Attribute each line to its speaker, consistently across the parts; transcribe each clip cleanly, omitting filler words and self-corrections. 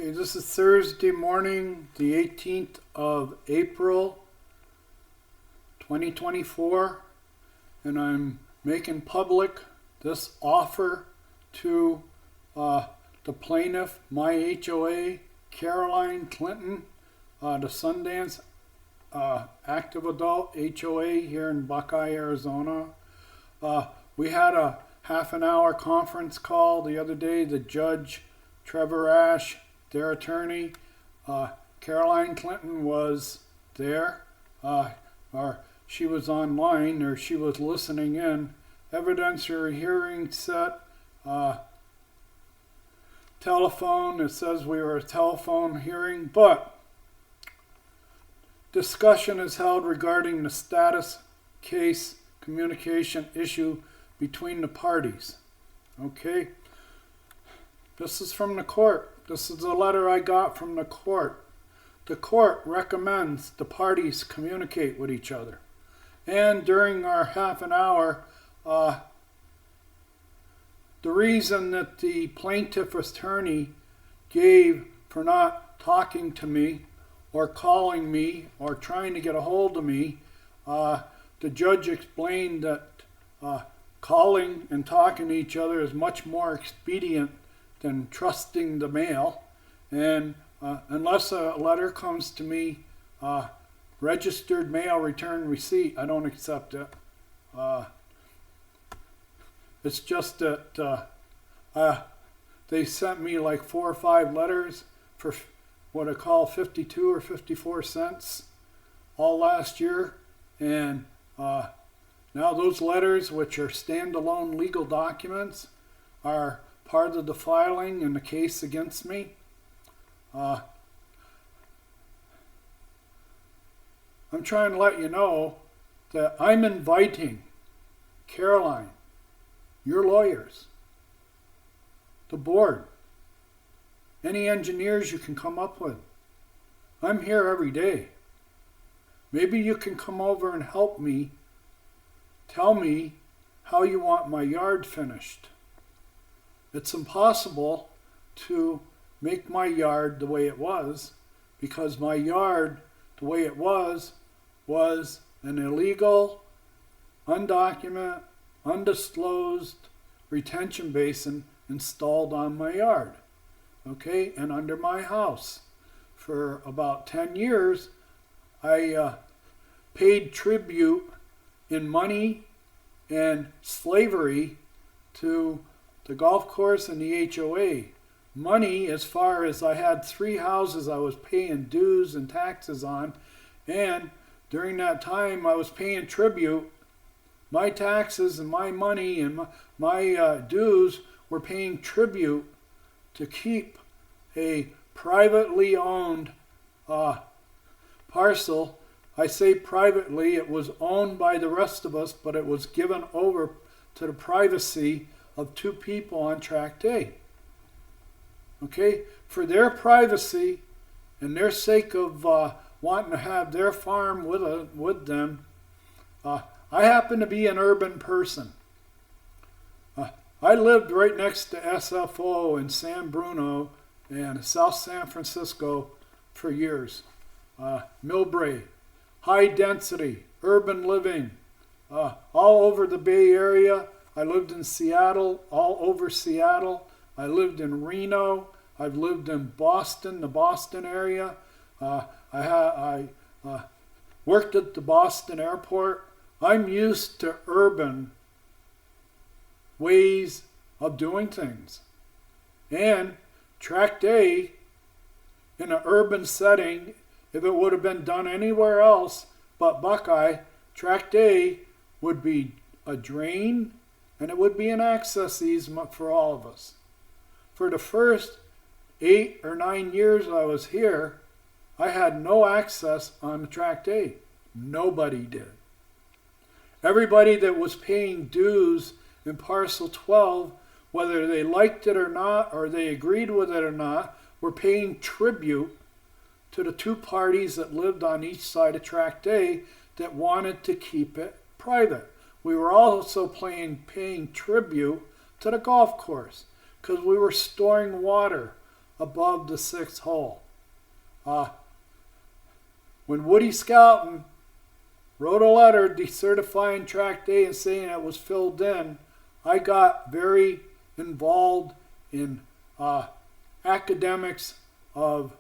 Speaker 1: Okay, this is Thursday morning, the 18th of April, 2024, and I'm making public this offer to the plaintiff, my HOA, Caroline Clinton, the Sundance active adult HOA here in Buckeye, Arizona. We had a half an hour conference call the other day. The judge, Trevor Ash, their attorney, Caroline Clinton was there, or she was online, or she was listening in. Evidentiary hearing set, telephone, it says we were a telephone hearing, but discussion is held regarding the status case communication issue between the parties. Okay? This is from the court. This is a letter I got from the court. The court recommends the parties communicate with each other. And during our half an hour, the reason that the plaintiff attorney gave for not talking to me or calling me or trying to get a hold of me, the judge explained that calling and talking to each other is much more expedient than trusting the mail, and unless a letter comes to me, registered mail return receipt, I don't accept it. It's just that they sent me like 4 or 5 letters for what I call 52 or 54 cents all last year, and now those letters, which are standalone legal documents, are part of the filing in the case against me. I'm trying to let you know that I'm inviting Caroline, your lawyers, the board, any engineers you can come up with. I'm here every day. Maybe you can come over and help me. Tell me how you want my yard finished. It's impossible to make my yard the way it was, because my yard, the way it was an illegal, undocumented, undisclosed retention basin installed on my yard, okay, and under my house. For about 10 years, I paid tribute in money and slavery to the golf course and the HOA. Money, as far as I had 3 houses I was paying dues and taxes on, and during that time I was paying tribute. My taxes and my money and my dues were paying tribute to keep a privately owned parcel. I say privately, it was owned by the rest of us, but it was given over to the privacy of 2 people on Tract A. Okay, for their privacy and their sake of wanting to have their farm with them, I happen to be an urban person. I lived right next to SFO in San Bruno and South San Francisco for years. Millbrae, high density, urban living, all over the Bay Area. I lived in Seattle, all over Seattle. I lived in Reno. I've lived in Boston, the Boston area. I worked at the Boston airport. I'm used to urban ways of doing things. And Tract A, in an urban setting, if it would have been done anywhere else but Buckeye, Tract A would be a drain, and it would be an access easement for all of us. For the first 8 or 9 years I was here, I had no access on Tract A. Nobody did. Everybody that was paying dues in Parcel 12, whether they liked it or not, or they agreed with it or not, were paying tribute to the 2 parties that lived on each side of Tract A that wanted to keep it private. We were also paying tribute to the golf course because we were storing water above the 6th hole. When Woody Skelton wrote a letter decertifying track day and saying it was filled in, I got very involved in academics of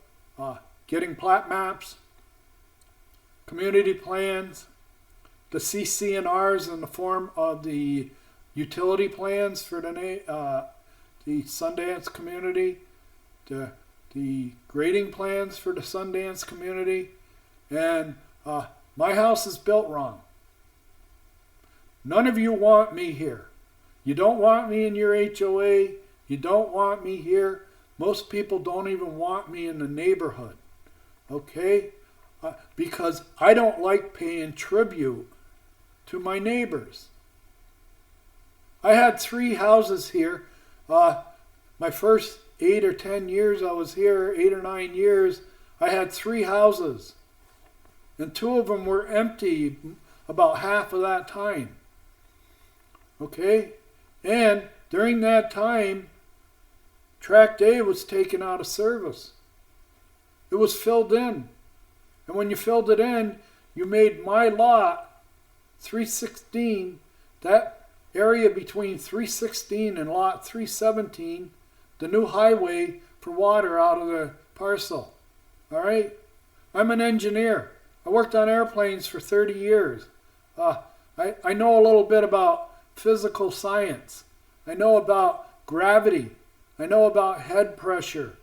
Speaker 1: getting plat maps, community plans, the CC&Rs in the form of the utility plans for the Sundance community, the grading plans for the Sundance community, and my house is built wrong. None of you want me here. You don't want me in your HOA. You don't want me here. Most people don't even want me in the neighborhood. Okay? Because I don't like paying tribute to my neighbors. I had 3 houses here. My first 8 or 10 years I was here, 8 or 9 years, I had 3 houses. And 2 of them were empty about half of that time. Okay? And during that time, tract A was taken out of service. It was filled in. And when you filled it in, you made my lot 316, that area between 316 and lot 317, the new highway for water out of the parcel. All right? I'm an engineer. I worked on airplanes for 30 years. I know a little bit about physical science. I know about gravity. I know about head pressure.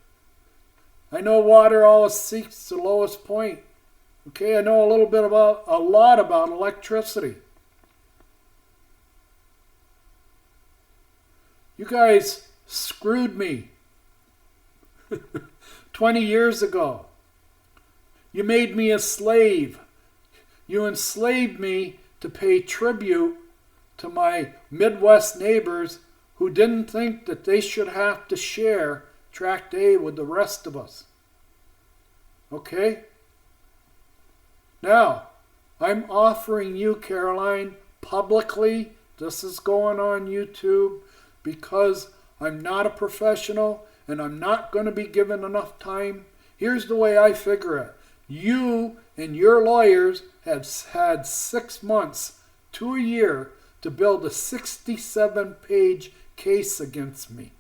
Speaker 1: I know water always seeks the lowest point. Okay, I know a lot about electricity. You guys screwed me 20 years ago. You made me a slave. You enslaved me to pay tribute to my Midwest neighbors who didn't think that they should have to share tract A with the rest of us. Okay? Now, I'm offering you, Caroline, publicly, this is going on YouTube, because I'm not a professional and I'm not going to be given enough time. Here's the way I figure it. You and your lawyers have had 6 months to a year to build a 67-page case against me.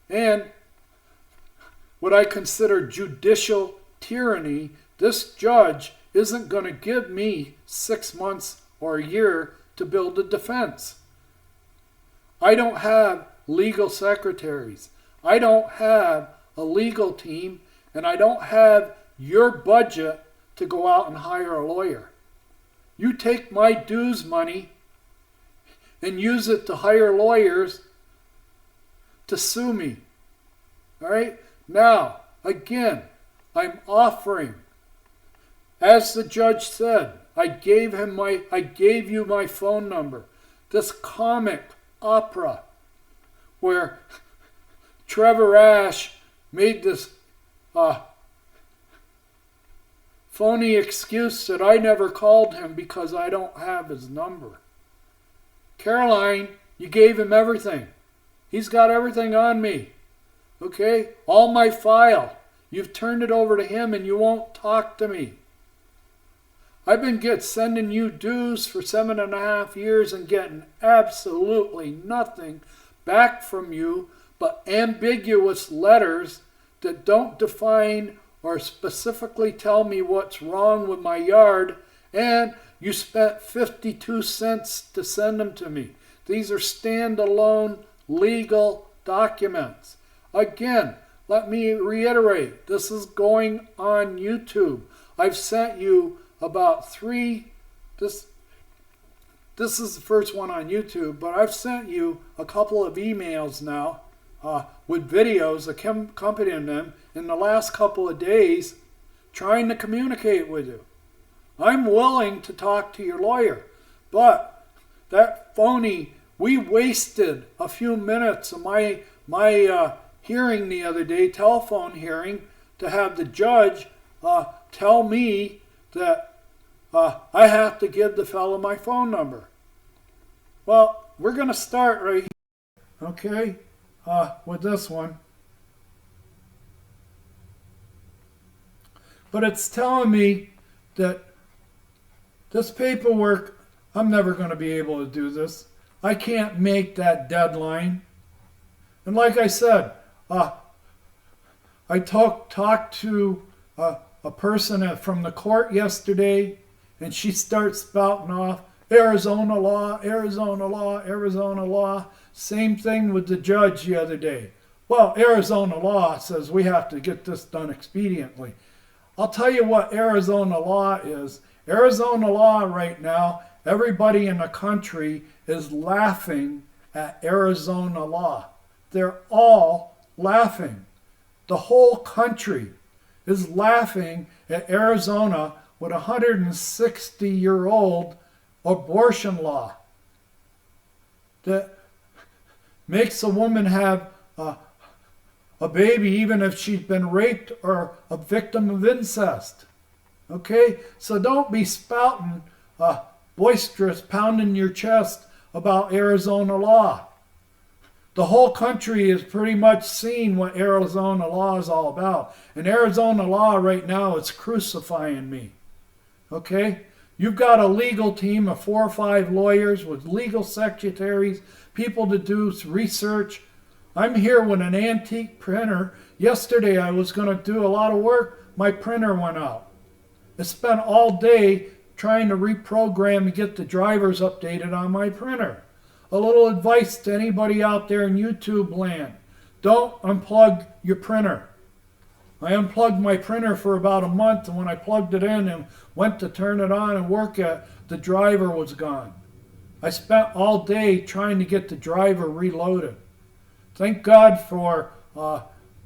Speaker 1: And what I consider judicial tyranny, this judge isn't going to give me 6 months or a year to build a defense. I don't have legal secretaries. I don't have a legal team, and I don't have your budget to go out and hire a lawyer. You take my dues money and use it to hire lawyers to sue me. All right? Now, again, I'm offering, as the judge said, I gave you my phone number. This comic opera where Trevor Ash made this phony excuse that I never called him because I don't have his number. Caroline, you gave him everything. He's got everything on me. Okay? All my file. You've turned it over to him and you won't talk to me. I've been sending you dues for 7.5 years and getting absolutely nothing back from you but ambiguous letters that don't define or specifically tell me what's wrong with my yard, and you spent 52 cents to send them to me. These are standalone legal documents. Again, let me reiterate, this is going on YouTube. I've sent you about 3, this is the first one on YouTube, but I've sent you a couple of emails now with videos accompanying them in the last couple of days trying to communicate with you. I'm willing to talk to your lawyer, but that phony, we wasted a few minutes of my hearing the other day, telephone hearing, to have the judge tell me that I have to give the fellow my phone number. Well, we're going to start right here. Okay? with this one. But it's telling me that this paperwork, I'm never going to be able to do this. I can't make that deadline. And like I said, I talked to a person from the court yesterday, and she starts spouting off Arizona law, Arizona law, Arizona law. Same thing with the judge the other day. Well, Arizona law says we have to get this done expediently. I'll tell you what Arizona law is. Arizona law right now, everybody in the country is laughing at Arizona law. They're all laughing. The whole country is laughing at Arizona with a 160-year-old abortion law that makes a woman have a baby even if she's been raped or a victim of incest. Okay? So don't be spouting boisterous, pounding your chest about Arizona law. The whole country is pretty much seeing what Arizona law is all about. And Arizona law right now is crucifying me. Okay? You've got a legal team of 4 or 5 lawyers with legal secretaries, people to do research. I'm here with an antique printer. Yesterday I was going to do a lot of work. My printer went out. I spent all day trying to reprogram and get the drivers updated on my printer. A little advice to anybody out there in YouTube land. Don't unplug your printer. I unplugged my printer for about a month, and when I plugged it in and went to turn it on and work it, the driver was gone. I spent all day trying to get the driver reloaded. Thank God for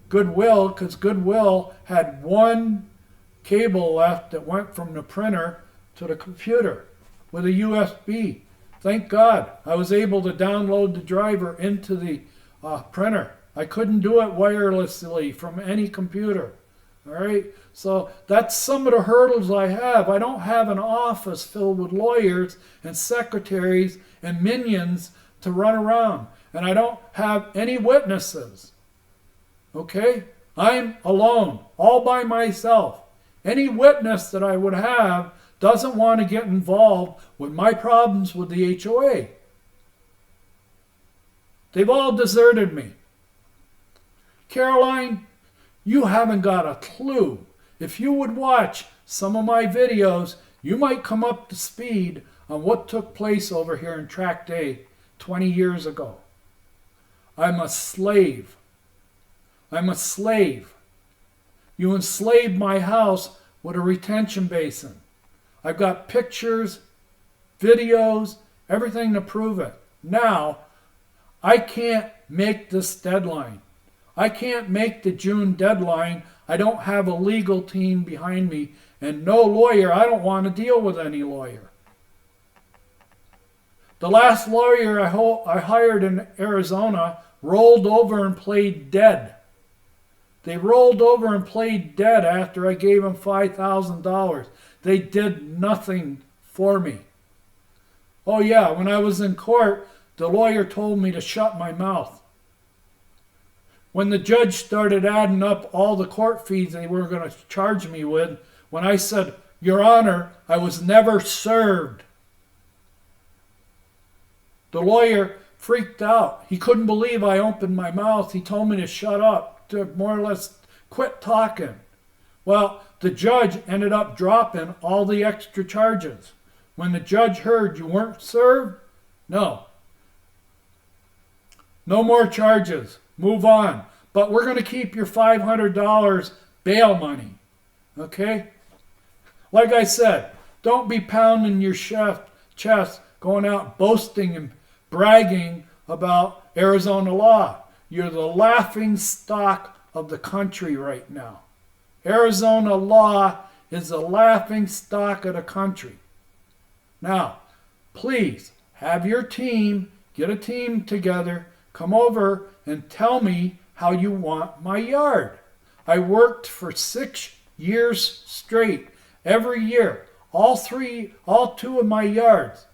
Speaker 1: Goodwill, because Goodwill had one cable left that went from the printer to the computer with a USB. Thank God I was able to download the driver into the printer. I couldn't do it wirelessly from any computer. All right, so that's some of the hurdles I have. I don't have an office filled with lawyers and secretaries and minions to run around. And I don't have any witnesses. Okay? I'm alone, all by myself. Any witness that I would have doesn't want to get involved with my problems with the HOA. They've all deserted me. Caroline, you haven't got a clue. If you would watch some of my videos, you might come up to speed on what took place over here in Tract A 20 years ago. I'm a slave. I'm a slave. You enslaved my house with a retention basin. I've got pictures, videos, everything to prove it. Now, I can't make this deadline. I can't make the June deadline. I don't have a legal team behind me and no lawyer. I don't want to deal with any lawyer. The last lawyer I hired in Arizona rolled over and played dead. They rolled over and played dead after I gave them $5,000. They did nothing for me. Oh yeah, when I was in court, the lawyer told me to shut my mouth. When the judge started adding up all the court fees they were going to charge me with, when I said, Your Honor, I was never served, the lawyer freaked out. He couldn't believe I opened my mouth. He told me to shut up, to more or less quit talking. Well, the judge ended up dropping all the extra charges. When the judge heard you weren't served, no more charges. Move on. But we're going to keep your $500 bail money. Okay? Like I said, don't be pounding your chest, going out boasting and bragging about Arizona law. You're the laughing stock of the country right now. Arizona law is the laughing stock of the country. Now, please have your team, get a team together, come over and tell me how you want my yard. I worked for 6 years straight, every year, all 2 of my yards,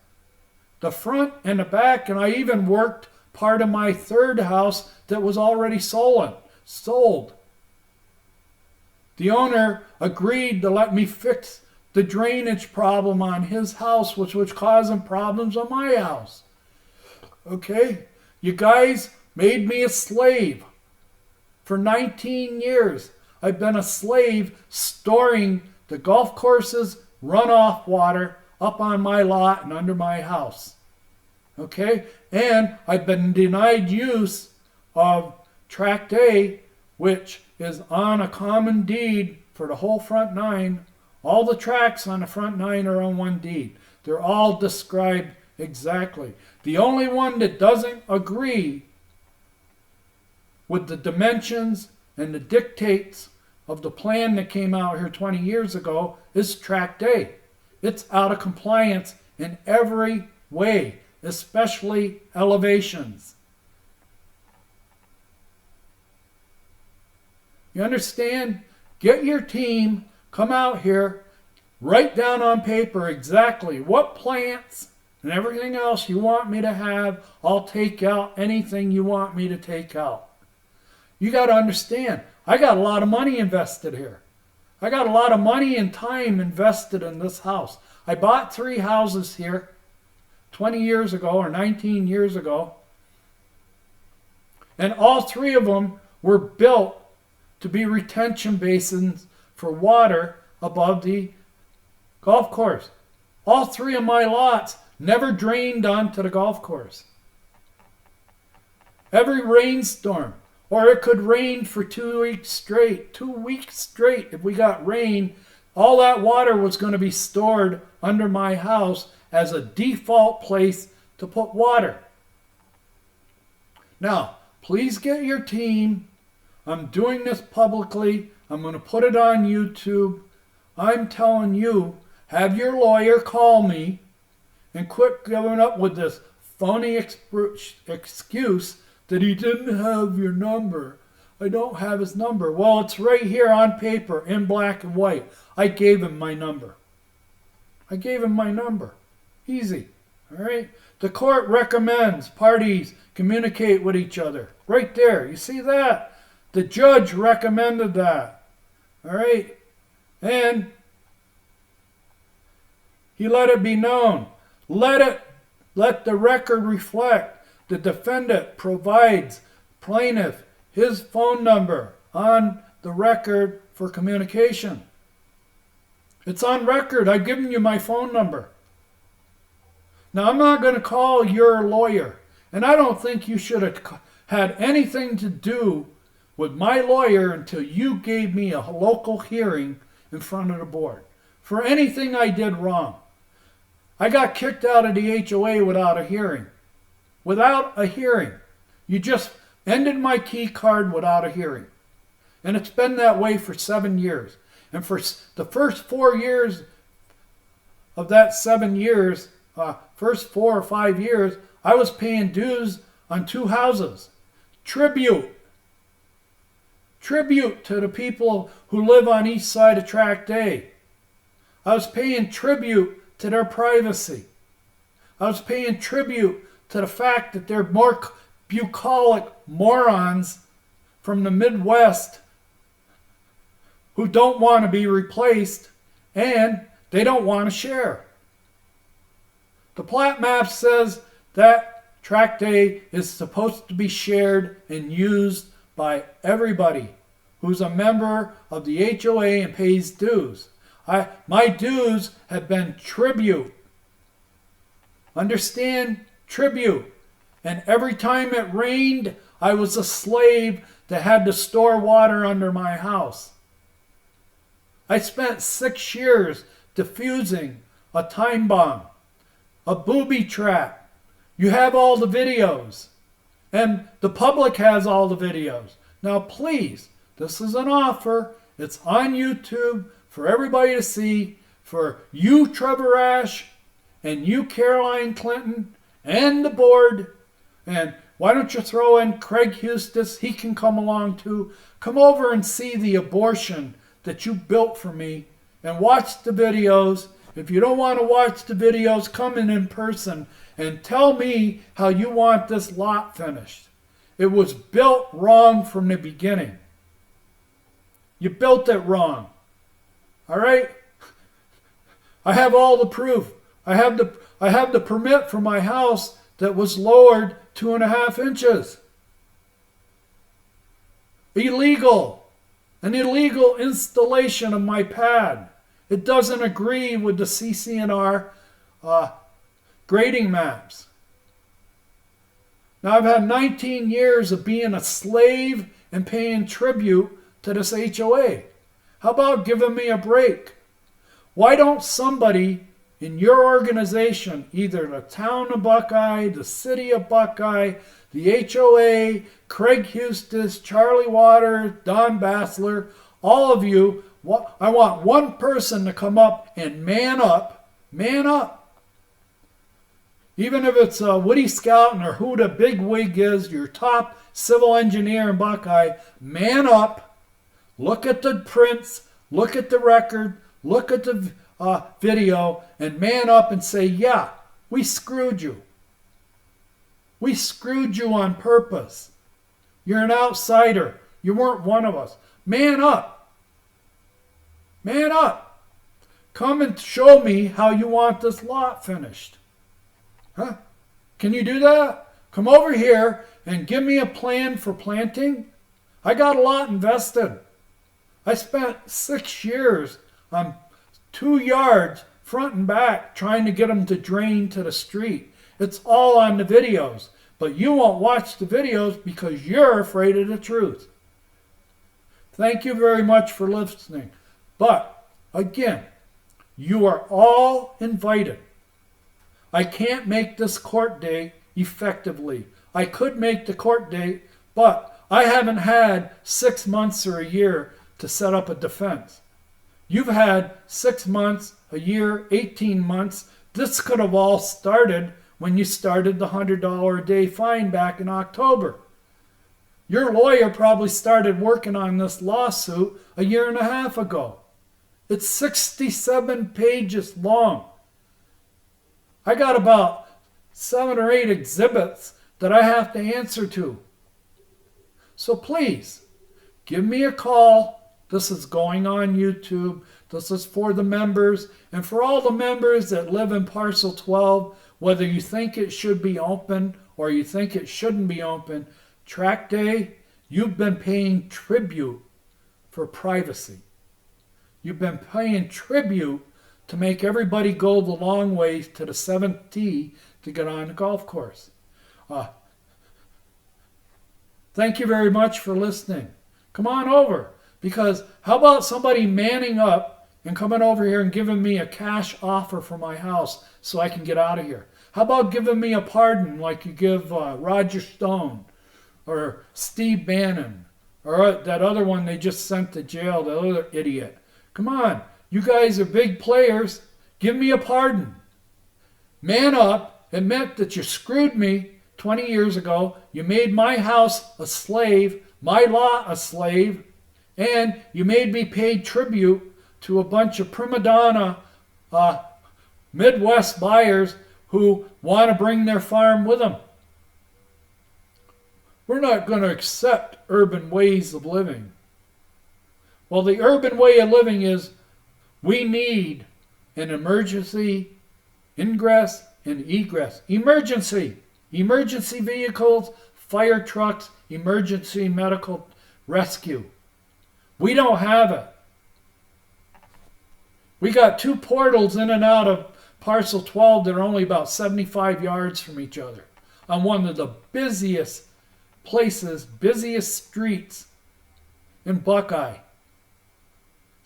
Speaker 1: the front and the back, and I even worked part of my third house that was already sold. The owner agreed to let me fix the drainage problem on his house, which was causing problems on my house. Okay? You guys made me a slave. For 19 years, I've been a slave storing the golf course's runoff water up on my lot and under my house. Okay? And I've been denied use of Tract A, which is on a common deed for the whole front nine. All the tracts on the front nine are on one deed. They're all described exactly. The only one that doesn't agree with the dimensions and the dictates of the plan that came out here 20 years ago is Tract A. It's out of compliance in every way, especially elevations. You understand? Get your team, come out here, write down on paper exactly what plants and everything else you want me to have. I'll take out anything you want me to take out. You got to understand, I got a lot of money invested here. I got a lot of money and time invested in this house. I bought 3 houses here 20 years ago or 19 years ago. And all 3 of them were built to be retention basins for water above the golf course. All 3 of my lots never drained onto the golf course. Every rainstorm, or it could rain for 2 weeks straight. 2 weeks straight, if we got rain, all that water was going to be stored under my house as a default place to put water. Now, please get your team. I'm doing this publicly. I'm going to put it on YouTube. I'm telling you, have your lawyer call me and quit going up with this phony excuse that he didn't have your number. I don't have his number. Well, it's right here on paper in black and white. I gave him my number. Easy. All right? The court recommends parties communicate with each other. Right there. You see that? The judge recommended that. All right? And he let it be known. Let the record reflect. The defendant provides plaintiff his phone number on the record for communication. It's on record. I've given you my phone number. Now, I'm not going to call your lawyer, and I don't think you should have had anything to do with my lawyer until you gave me a local hearing in front of the board for anything I did wrong. I got kicked out of the HOA without a hearing. Without a hearing. You just ended my key card without a hearing. And it's been that way for 7 years. And for the first 4 years of that 7 years, first 4 or 5 years, I was paying dues on 2 houses. Tribute to the people who live on east side of Tract A. I was paying tribute to their privacy. I was paying tribute to the fact that they're more bucolic morons from the Midwest who don't want to be replaced and they don't want to share. The plat map says that Tract A is supposed to be shared and used by everybody who's a member of the HOA and pays dues. My dues have been tribute. Understand? Tribute. And every time it rained, I was a slave that had to store water under my house. I spent 6 years defusing a time bomb, a booby trap. You have all the videos. And the public has all the videos. Now please, this is an offer. It's on YouTube for everybody to see. For you, Trevor Ash, and you, Caroline Clinton, and the board. And why don't you throw in Craig Hustis? He can come along too. Come over and see the abortion that you built for me and watch the videos. If you don't want to watch the videos, come in person and tell me how you want this lot finished. It was built wrong from the beginning. You built it wrong. All right? I have all the proof. I have the permit for my house that was lowered 2.5 inches. Illegal. An illegal installation of my pad. It doesn't agree with the CC&R grading maps. Now I've had 19 years of being a slave and paying tribute to this HOA. How about giving me a break? Why don't somebody in your organization, either the town of Buckeye, the city of Buckeye, the HOA, Craig Hustis, Charlie Waters, Don Bassler, all of you, I want one person to come up and man up. Even if it's Woody Skelton or who the big wig is, your top civil engineer in Buckeye, man up, look at the prints, look at the record, look at the video, and man up and say, yeah, we screwed you. We screwed you on purpose. You're an outsider. You weren't one of us. Man up. Man up. Come and show me how you want this lot finished. Huh? Can you do that? Come over here and give me a plan for planting. I got a lot invested. I spent 6 years on 2 yards front and back trying to get them to drain to the street. It's all on the videos. But you won't watch the videos because you're afraid of the truth. Thank you very much for listening. But, again, you are all invited. I can't make this court date effectively. I could make the court date, but I haven't had 6 months or a year to set up a defense. You've had 6 months, a year, 18 months. This could have all started when you started the $100 a day fine back in October. Your lawyer probably started working on this lawsuit a year and a half ago. It's 67 pages long. I got about 7 or 8 exhibits that I have to answer to. So please, give me a call. This is going on YouTube. This is for the members. And for all the members that live in Parcel 12, whether you think it should be open or you think it shouldn't be open, track day, you've been paying tribute for privacy. You've been paying tribute to make everybody go the long way to the 7th tee to get on the golf course. Thank you very much for listening. Come on over, because how about somebody manning up and coming over here and giving me a cash offer for my house so I can get out of here? How about giving me a pardon like you give Roger Stone or Steve Bannon or that other one they just sent to jail, the other idiot? Come on, you guys are big players. Give me a pardon. Man up, admit that you screwed me 20 years ago. You made my house a slave, my lot a slave, and you made me pay tribute to a bunch of prima donna Midwest buyers who want to bring their farm with them. We're not going to accept urban ways of living. Well, the urban way of living is we need an emergency ingress and egress. Emergency vehicles, fire trucks, emergency medical rescue. We don't have it. We got 2 portals in and out of Parcel 12 that are only about 75 yards from each other on one of the busiest places, busiest streets in Buckeye.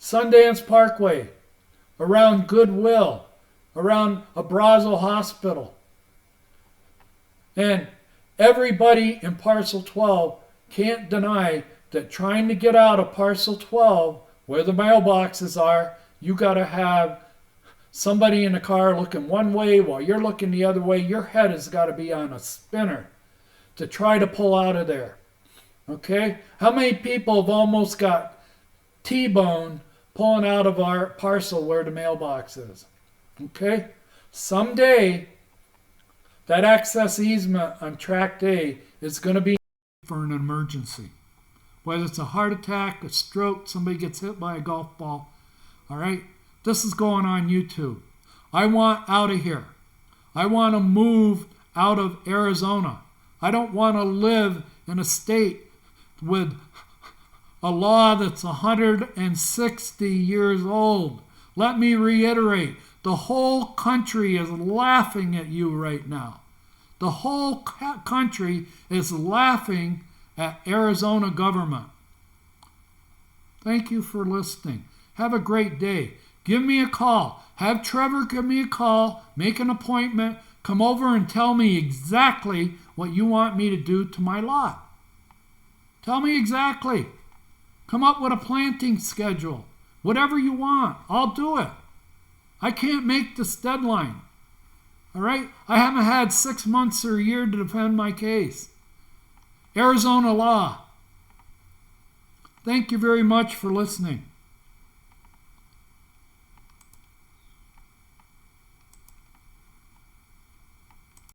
Speaker 1: Sundance Parkway, around Goodwill, around Abrazo Hospital. And everybody in Parcel 12 can't deny that trying to get out of Parcel 12, where the mailboxes are, you got to have somebody in the car looking one way while you're looking the other way. Your head has got to be on a spinner to try to pull out of there. Okay? How many people have almost got T-boned pulling out of our parcel where the mailbox is? Okay? Someday, that access easement on Tract A is going to be for an emergency. Whether it's a heart attack, a stroke, somebody gets hit by a golf ball. All right? This is going on YouTube. I want out of here. I want to move out of Arizona. I don't want to live in a state with a law that's 160 years old. Let me reiterate, the whole country is laughing at you right now. The whole country is laughing at Arizona government. Thank you for listening. Have a great day. Give me a call. Have Trevor give me a call. Make an appointment. Come over and tell me exactly what you want me to do to my lot. Tell me exactly. Come up with a planting schedule. Whatever you want, I'll do it. I can't make this deadline. All right? I haven't had 6 months or a year to defend my case. Arizona law. Thank you very much for listening.